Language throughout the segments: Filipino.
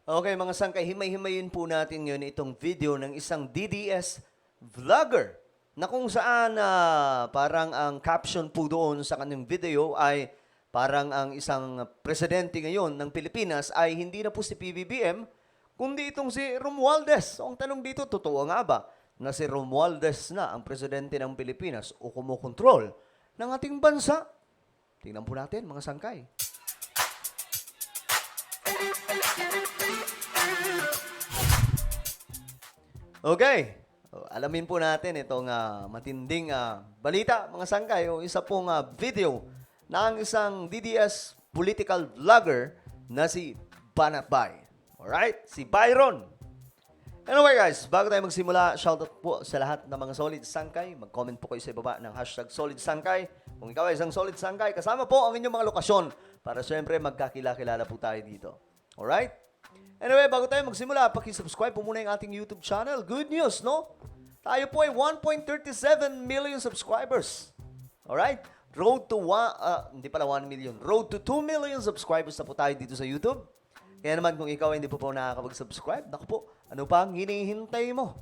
Okay, mga sangkay, himay-himayin po natin ngayon itong video ng isang DDS vlogger na kung saan parang ang caption po doon sa kanyang video ay parang ang isang presidente ngayon ng Pilipinas ay hindi na po si PBBM, kundi itong si Romualdez. So, ang tanong dito, totoo nga ba na si Romualdez na ang presidente ng Pilipinas o kumukontrol ng ating bansa? Tingnan po natin, mga sangkay. Okay. Alamin po natin itong matinding balita, mga sangkay, o isa pong video ng isang DDS political vlogger na si Banatbay. Alright? Si Byron. Anyway guys, bago tayo magsimula, shoutout po sa lahat ng mga solid sangkay. Mag-comment po kayo sa ibaba ng hashtag solid sangkay. Kung ikaw ay isang solid sangkay, kasama po ang inyong mga lokasyon para syempre magkakilala po tayo dito. Alright? Anyway, bago tayo magsimula, paki-subscribe po muna yung ating YouTube channel. Good news, no? Tayo po ay 1.37 million subscribers. Alright? Road to hindi pala 1 million. Road to 2 million subscribers na po tayo dito sa YouTube. Kaya naman kung ikaw hindi po nakakapag-subscribe, naku po, ano pa ang hinihintay mo?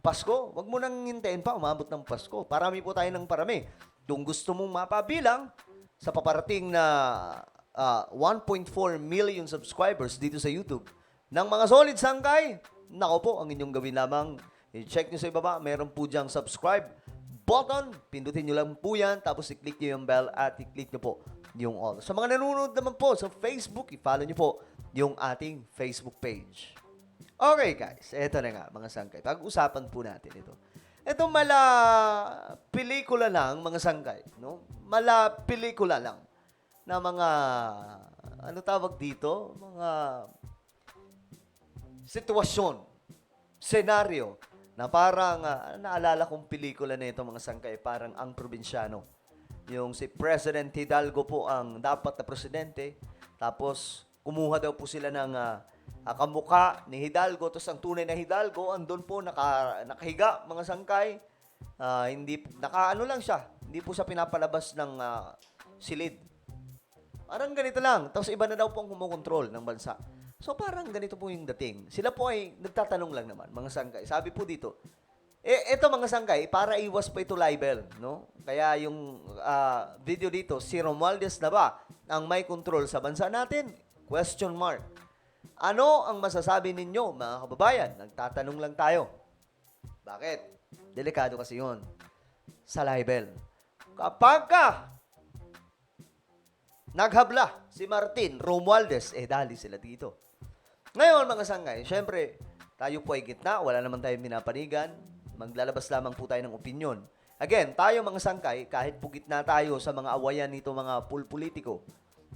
Pasko, wag mo nang hintayin pa, umabot ng Pasko. Parami po tayo ng parami. Kung gusto mong mapabilang sa paparating na 1.4 million subscribers dito sa YouTube, ng mga solid sangkay, nako po, ang inyong gawin lamang, i-check nyo sa ibaba, meron po diyang subscribe button, pindutin nyo lang po yan, tapos i-click nyo yung bell at i-click nyo po yung all. Sa mga nanonood naman po sa Facebook, i-follow nyo po yung ating Facebook page. Okay guys, eto na nga mga sangkay. Pag-usapan po natin ito. Ito mala pelikula lang mga sangkay, no? Mala pelikula lang na mga ano tawag dito? Mga sitwasyon, senaryo na parang naalala kong pelikula na ito mga sangkay, parang Ang Probinsyano. Yung si President Hidalgo po ang dapat na presidente, tapos kumuha daw po sila ng kamukha ni Hidalgo, tapos ang tunay na Hidalgo andun po nakahiga mga sangkay, hindi nakaano lang siya, hindi po siya pinapalabas ng silid. Parang ganito lang, tapos iba na daw po ang kumokontrol ng bansa. So parang ganito po yung dating. Sila po ay nagtatanong lang naman, mga sangkay. Sabi po dito, eto mga sangkay, para iwas pa ito libel, no? Kaya yung video dito, si Romualdez na ba ang may control sa bansa natin? Question mark. Ano ang masasabi ninyo, mga kababayan? Nagtatanong lang tayo. Bakit? Delikado kasi yun. Sa libel. Kapag naghabla si Martin Romualdez, dali sila dito. Ngayon, mga sangkay, syempre, tayo po ay gitna, wala naman tayong pinapanigan, maglalabas lamang po tayo ng opinyon. Again, tayo mga sangkay, kahit po gitna tayo sa mga awayan nito mga politiko,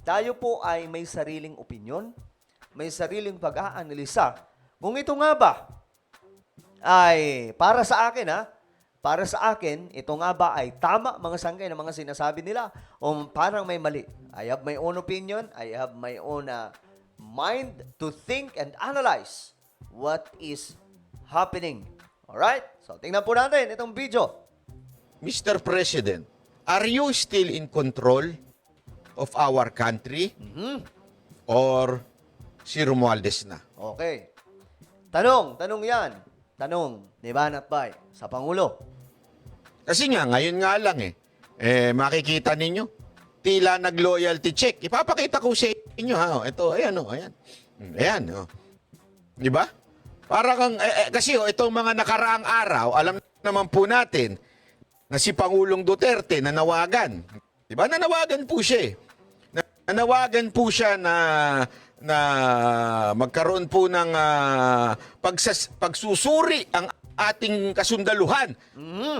tayo po ay may sariling opinyon, may sariling pag-aanalisa. Kung ito nga ba ay para sa akin, para sa akin, ito nga ba ay tama mga sangkay na mga sinasabi nila o parang may mali? I have my own opinion, I have my own mind to think and analyze what is happening. Alright? So, tingnan po natin itong video. Mr. President, are you still in control of our country? Or si Romualdez na? Okay. Tanong yan. Tanong ni Banatbay sa Pangulo. Kasi nga, ngayon nga lang makikita ninyo, tila nag-loyalty check. Ipapakita ko sa inyo, ha? Ito, ayan, ayan. Ayan, Di ba? Para kang, kasi itong mga nakaraang araw, alam naman po natin na si Pangulong Duterte nanawagan. Di ba? Nanawagan po siya. Nanawagan po siya na magkaroon po ng pagsusuri ang ating kasundaluhan,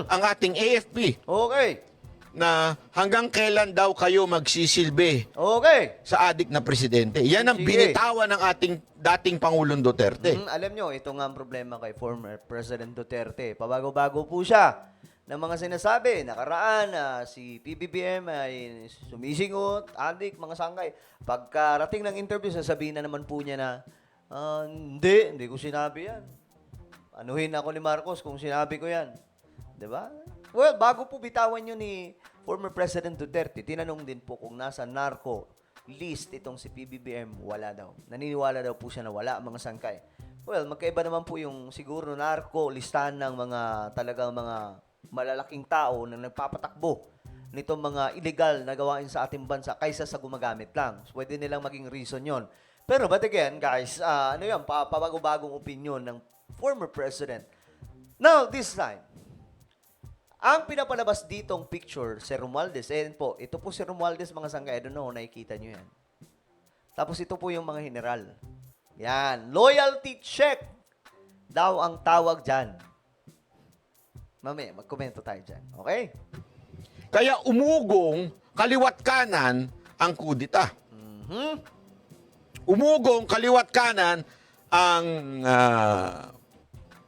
ang ating AFP. Okay. Na hanggang kailan daw kayo magsisilbi Okay. sa adik na presidente. Yan ang Sige. binitawan ng ating dating Pangulong Duterte. Alam nyo, ito nga ang problema kay former President Duterte. Pabago-bago po siya ng mga sinasabi. Nakaraan, si PBBM ay sumisingot, adik, mga sangkay. Pagkarating ng interview, sasabihin na naman po niya na, hindi ko sinabi yan. Anuhin ako ni Marcos kung sinabi ko yan. Diba? Well, bago po bitawan yun ni former President Duterte, tinanong din po kung nasa narco list itong si PBBM, wala daw. Naniniwala daw po siya na wala ang mga sangkay. Well, magkaiba naman po yung siguro narko, listahan ng mga talagang mga malalaking tao na nagpapatakbo nitong mga illegal na gawain sa ating bansa kaysa sa gumagamit lang. So, pwede nilang maging reason yon. Pero but again, guys, ano yan, pabago-bagong opinion ng former president. Now, this time, ang pinapalabas ditong picture, si Romualdez, po, ito po si Romualdez, mga sangkay, I don't know, nakikita nyo yan. Tapos ito po yung mga general. Yan, loyalty check daw ang tawag dyan. Mamaya, magkomento tayo dyan. Okay? Kaya umugong kaliwat kanan ang kudita. Umugong kaliwat kanan ang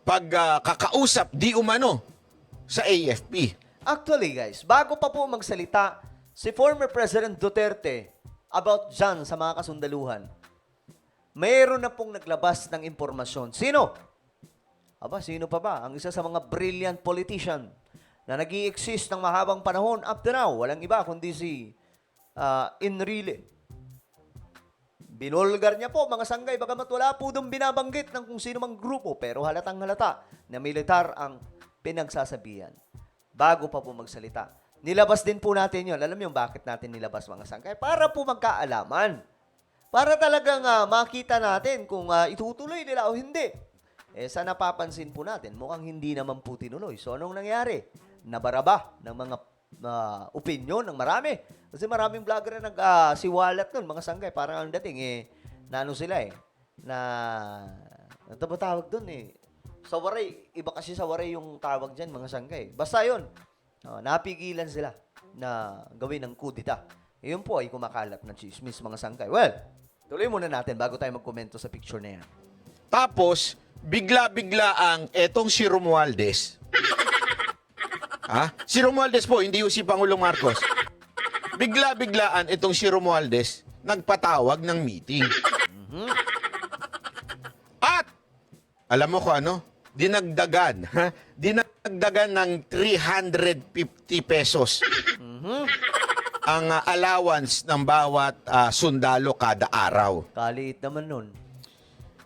pagkakausap di umano sa AFP. Actually, guys, bago pa po magsalita si former President Duterte about dyan sa mga kasundaluhan, mayroon na pong naglabas ng impormasyon. Sino? Aba, sino pa ba? Ang isa sa mga brilliant politician na nag-i-exist ng mahabang panahon up to now. Walang iba kundi si Enrile. Binulgar niya po, mga sanggay, bagamat wala po doon binabanggit ng kung sino mang grupo, pero halatang halata na militar ang pinagsasabihan bago pa po magsalita. Nilabas din po natin yun. Alam niyo bakit natin nilabas, mga sangkay? Para po magkaalaman. Para talagang makita natin kung itutuloy nila o hindi. Eh, sa napapansin po natin, mukhang hindi naman po tinuloy. So, anong nangyari? Nabaraba ng mga opinion ng marami. Kasi maraming vlogger na nag-siwalat nun, mga sanggay. Parang ang dating, na ano sila ano ba tawag dun sa waray, iba kasi sa waray yung tawag dyan, mga sanggay. Basta yun, napigilan sila na gawin ng kudita. Yun po ay kumakalat na chismis, mga sanggay. Well, tuloy muna natin bago tayo magkomento sa picture na yan. Tapos, bigla-bigla ang etong si Romualdez. Si Romualdez po, hindi yung si Pangulong Marcos. Bigla-biglaan itong si Romualdez nagpatawag ng meeting. At, alam mo kung ano? Dinagdagan ng 350 pesos ang allowance ng bawat sundalo kada araw. Kaliit naman nun.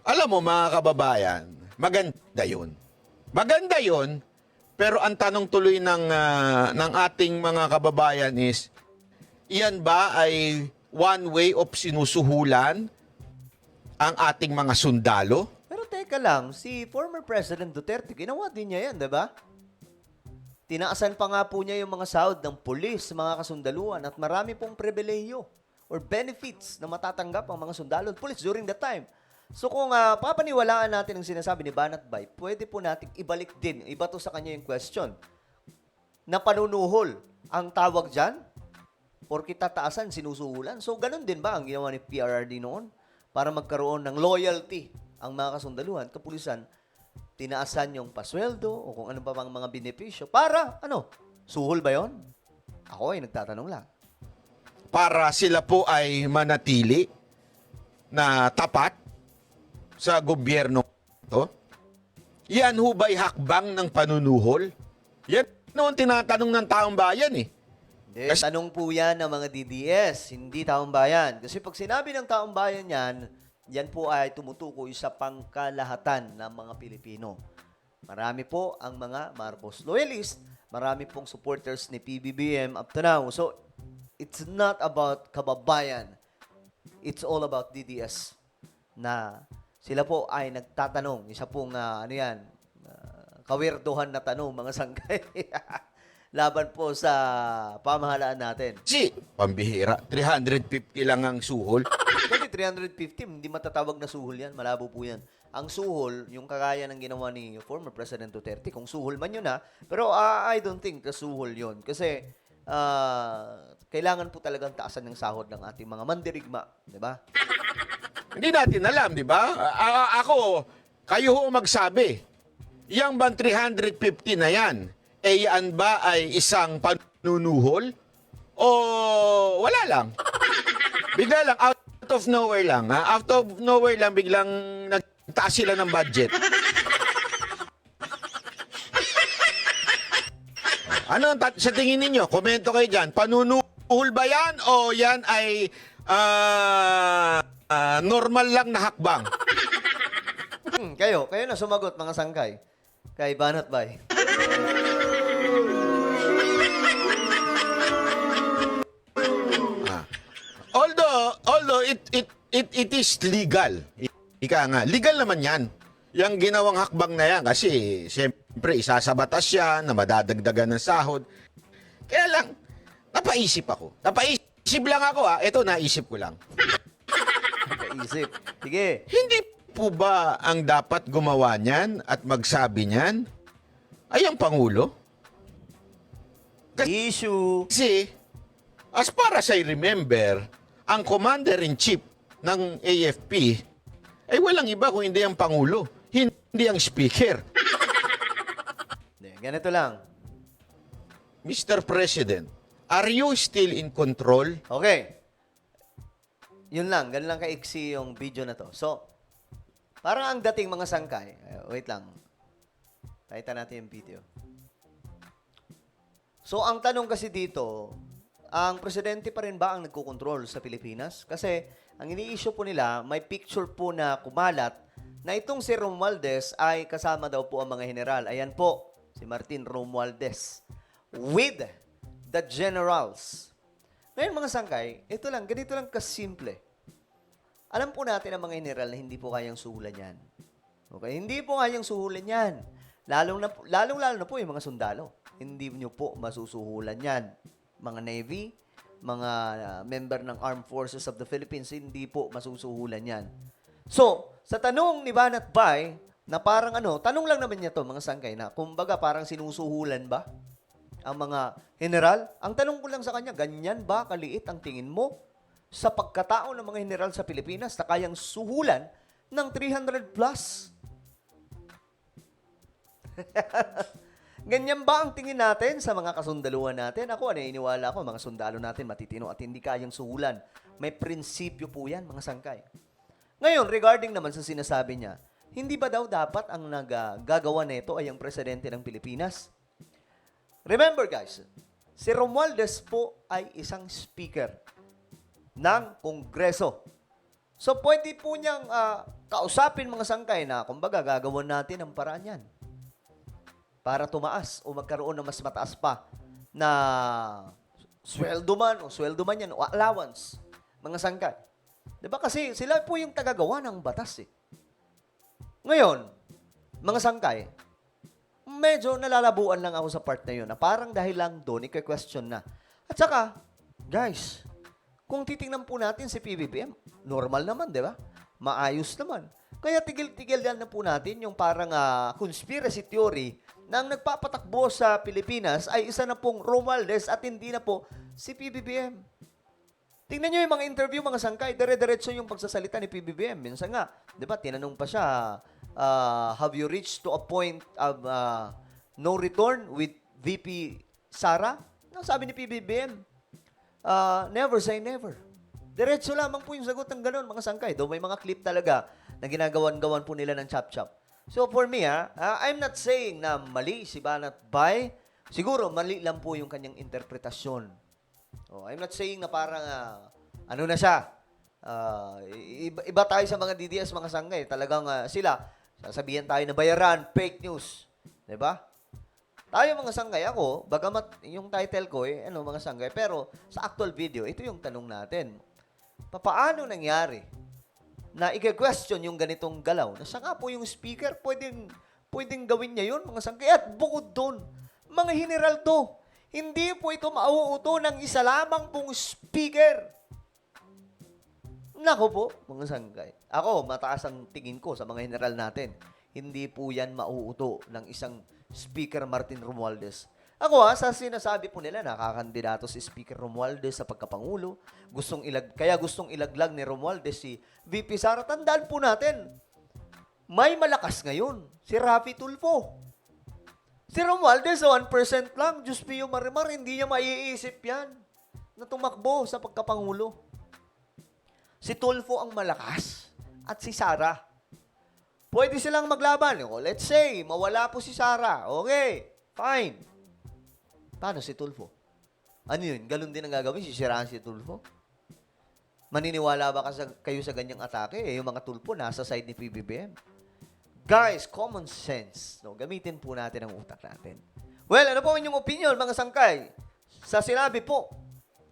Alam mo, mga kababayan, maganda yun. Maganda yun, pero ang tanong tuloy ng ating mga kababayan is, iyan ba ay one way of sinusuhulan ang ating mga sundalo? Pero teka lang, si former President Duterte, ginawa din niya yan, di ba? Tinaasan pa nga po niya yung mga sahod ng pulis, mga kasundaluan, at marami pong pribileyo or benefits na matatanggap ang mga sundalo at pulis during that time. So kung papaniwalaan natin ang sinasabi ni Banat Bay, pwede po natin ibalik din, iba to sa kanya yung question, na panunuhol ang tawag dyan, porkit tataasan, sinusuhulan. So ganun din ba ang ginawa ni PRRD noon? Para magkaroon ng loyalty ang mga kasundaluhan, kapulisan, tinaasan yung pasweldo o kung ano pa bang mga benepisyo. Para, suhol ba yon? Ako ay nagtatanong lang. Para sila po ay manatili na tapat sa gobyerno to? Yan ho ba'y hakbang ng panunuhol? Yan noon tinatanong ng taong bayan Hindi, tanong po yan ng mga DDS, hindi taong bayan. Kasi pag sinabi ng taong bayan yan po ay tumutukoy sa pangkalahatan ng mga Pilipino. Marami po ang mga Marcos loyalist, marami pong supporters ni PBBM up to now. So, it's not about kababayan. It's all about DDS na sila po ay nagtatanong. Isa pong, kawirduhan na tanong, mga sanggay. Laban po sa pamahalaan natin. Si, pambihira, 350 lang ang suhol. Kasi 350, hindi matatawag na suhol yan. Malabo po yan. Ang suhol, yung kagaya ng ginawa ni former President Duterte, kung suhol man yun pero I don't think na suhol yun. Kasi kailangan po talagang taasan ng sahod ng ating mga mandirigma. Di ba? Hindi natin alam, di ba? Ako, kayo ho magsabi. Yang bang 350 na yan, yan ba ay isang panunuhol? O wala lang? Bigla lang, out of nowhere lang. Out of nowhere lang, biglang nagtaas sila ng budget. Ano sa tingin ninyo? Komento kayo dyan. Panunuhol ba yan o yan ay normal lang na hakbang. Kayo na sumagot mga sangkay. Kay Banat Bay. Ah. Although it is legal. Ika nga, legal naman 'yan. Yang ginawang hakbang na 'yan kasi siyempre isa sa batas 'yan na madadagdagan ng sahod. Kaya lang napaisip ako. Napaisip lang ako Ito naisip ko lang. Kaisip. Sige. Hindi po ba ang dapat gumawa niyan at magsabi niyan ay ang Pangulo? Issue. Kasi, as far as I remember, ang Commander-in-Chief ng AFP ay walang iba kung hindi ang Pangulo, hindi ang Speaker. Ganito lang. Mr. President, are you still in control? Okay. Yun lang. Ganun lang kaiksi yung video na to. So, parang ang dating mga sangkay. Wait lang. Pakita natin yung video. So, ang tanong kasi dito, ang presidente pa rin ba ang nagkukontrol sa Pilipinas? Kasi, ang ini-issue po nila, may picture po na kumalat na itong si Romualdez ay kasama daw po ang mga general. Ayan po, si Martin Romualdez with the generals. Ngayon mga sangkay, ito lang, ganito lang kasimple. Alam po natin ang mga general na hindi po kayang suhulan yan. Okay? Hindi po kayang suhulan yan. Lalong-lalo na po yung mga sundalo. Hindi nyo po masusuhulan yan. Mga Navy, mga member ng Armed Forces of the Philippines, hindi po masusuhulan yan. So, sa tanong ni Banat Bay, na parang tanong lang naman niya to mga sangkay, na kumbaga parang sinusuhulan ba ang mga general? Ang tanong ko lang sa kanya, ganyan ba kaliit ang tingin mo sa pagkatao ng mga general sa Pilipinas na kayang suhulan ng 300 plus? Ganyan ba ang tingin natin sa mga kasundaluhan natin? Ako, naniniwala ako, mga sundalo natin matitino at hindi kayang suhulan. May prinsipyo po yan, mga sangkay. Ngayon, regarding naman sa sinasabi niya, hindi ba daw dapat ang nagagawa nito ay ang presidente ng Pilipinas? Remember guys, si Romualdez po ay isang speaker ng Kongreso. So, pwede po niyang kausapin mga sangkay na, kumbaga, gagawin natin ang paraan yan para tumaas o magkaroon ng mas mataas pa na sweldo man yan o allowance, mga sangkay. Diba kasi sila po yung tagagawa ng batas eh. Ngayon, mga sangkay, medyo nalalabuan lang ako sa part na yun na parang dahil lang doon, i-question na. At saka, guys, kung titingnan po natin si PBBM, normal naman, di ba? Maayos naman. Kaya tigil-tigil na po natin yung parang conspiracy theory na ang nagpapatakbo sa Pilipinas ay isa na pong Romualdez at hindi na po si PBBM. Tingnan nyo yung mga interview, mga sangkay, dire-diretso yung pagsasalita ni PBBM. Minsan nga, di ba, tinanong pa siya, have you reached to a point of no return with VP Sara? Ang sabi ni PBBM, never say never. Diretso lamang po yung sagot ng ganun, mga sangkay. Though may mga clip talaga na ginagawan-gawan po nila ng chop-chop. So for me, I'm not saying na mali si Banat Bay. Siguro, mali lang po yung kanyang interpretasyon. I'm not saying na parang, ano na siya, iba tayo sa mga DDS, mga sangkay. Talagang sila, sasabihan tayo na bayaran, fake news. Diba? Tayo mga sangkay, ako, bagamat yung title ko, mga sangkay, pero sa actual video, ito yung tanong natin. Paano nangyari na i-question yung ganitong galaw? Na siya nga po yung speaker, pwedeng gawin niya yun, mga sangkay. At bukod doon, mga general to, hindi po ito mauuto ng isa lamang pong speaker. Nako po, mga sangkay. Ako, mataas ang tingin ko sa mga general natin. Hindi po yan mauuto ng isang Speaker Martin Romualdez. Ako sa sinasabi po nila, nakakandidato si Speaker Romualdez sa pagkapangulo. Kaya gustong ilaglag ni Romualdez si VP Sara. Tandaan po natin, may malakas ngayon, si Raffy Tulfo. Si Romualdez, 1% lang. Diyos Pio Marimar, hindi niya maiisip yan na tumakbo sa pagkapangulo. Si Tulfo ang malakas at si Sara. Pwede silang maglaban. Let's say, mawala po si Sara. Okay, fine. Paano si Tulfo? Ano yun? Galon din ang gagawin? Sisiraan si Tulfo? Maniniwala ba kayo sa ganyang atake? Yung mga tulpo nasa side ni PBBM. Guys, common sense. No? Gamitin po natin ang utak natin. Well, ano po ang inyong opinion, mga sangkay? Sa sinabi po,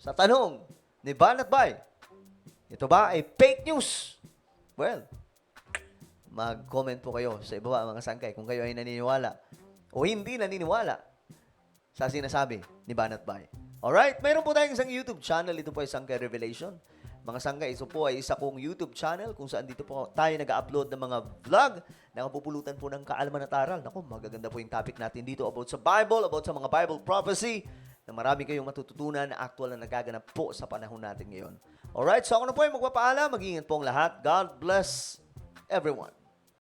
sa tanong ni Banat Bay, ito ba ay fake news? Well, mag-comment po kayo sa ibaba, mga sangkay, kung kayo ay naniniwala o hindi naniniwala sa sinasabi ni Banat Bay. Alright, mayroon po tayong isang YouTube channel. Ito po ay Sangkay Revelation. Mga sangkay, ito po ay isa kong YouTube channel kung saan dito po tayo nag-upload ng mga vlog na kapupulutan po ng kaalaman at aral. Naku, magaganda po yung topic natin dito about sa Bible, about sa mga Bible prophecy, na marami kayong matututunan na actual na nagaganap po sa panahon natin ngayon. Alright, so ako na po ay magpapaalam. Mag-ingat po ang lahat. God bless everyone.